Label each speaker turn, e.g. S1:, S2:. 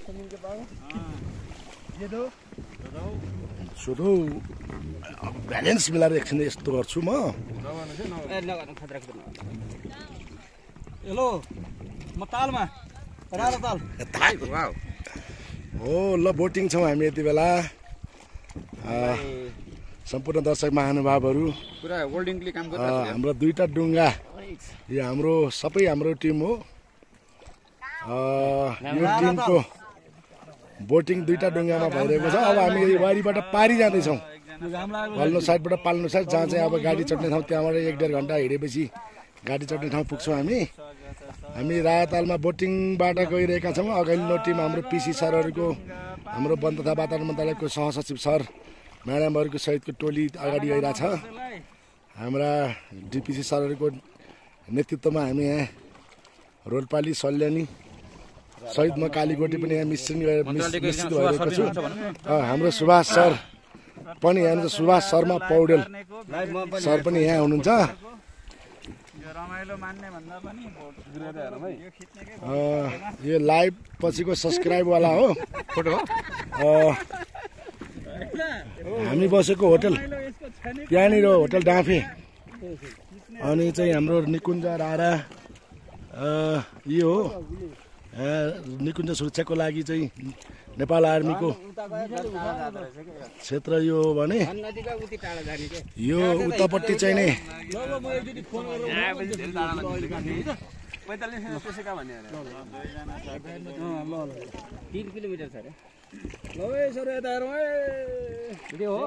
S1: जमीन के पास ये दो
S2: सोधौ ब्यालेन्स मिलाएर एकछिन यस्तो गर्छु म
S3: हेलो म तालमा रारा ताल
S2: हो ल बोटिङ छौँ हामी यति बेला सम्पूर्ण दर्शक महानुभावहरू
S4: पुरा होल्डिङले काम गरिरहेको छ
S2: हाम्रो दुईटा डुङ्गा यो हाम्रो सबै हाम्रो टिम हो यो टिमको बोटिङ दुईटा डुङ्गामा भइरहेको छ अब हामी वारीबाट पारी जाँदैछौँ पल्लो साइडबाट पाल्लो साइड जहाँ चाहिँ अब गाडी चढ्ने ठाउँ त्यहाँबाट 1-1.5 घन्टा हिँडेपछि गाडी चढ्ने ठाउँ पुग्छौँ हामी रातालमा बोटिङबाट गइरहेका छौँ अगाडिल्लो टिम हाम्रो पिसी सरहरूको हाम्रो वन तथा वातावरण मन्त्रालयको सहसचिव सर म्याडमहरूको सहितको टोली अगाडि गइरहेछ हाम्रा डिपिसी सरहरूको नेतृत्वमा हामी यहाँ रोल्पाली सल्यानी सहित म कालीकोटी पनि यहाँ मिश्रित भइरहेको छु हाम्रो सुभाष सर पनि यहाँ सुभाष शर्मा पौडेल सर पनि यहाँ हुनुहुन्छ यो लाइभ पछिको सब्सक्राइबवाला हो फोटो हामी बसेको होटल त्यहाँनिर होटल डाँफे अनि चाहिँ हाम्रो निकुञ्ज रारा यो हो निकुञ्ज सुरक्षाको लागि चाहिँ नेपाल आर्मीको क्षेत्र यो हो भने यो उतापट्टि चाहिँ नै
S3: किलोमिटर छ अरे ल सर यता हेरौँ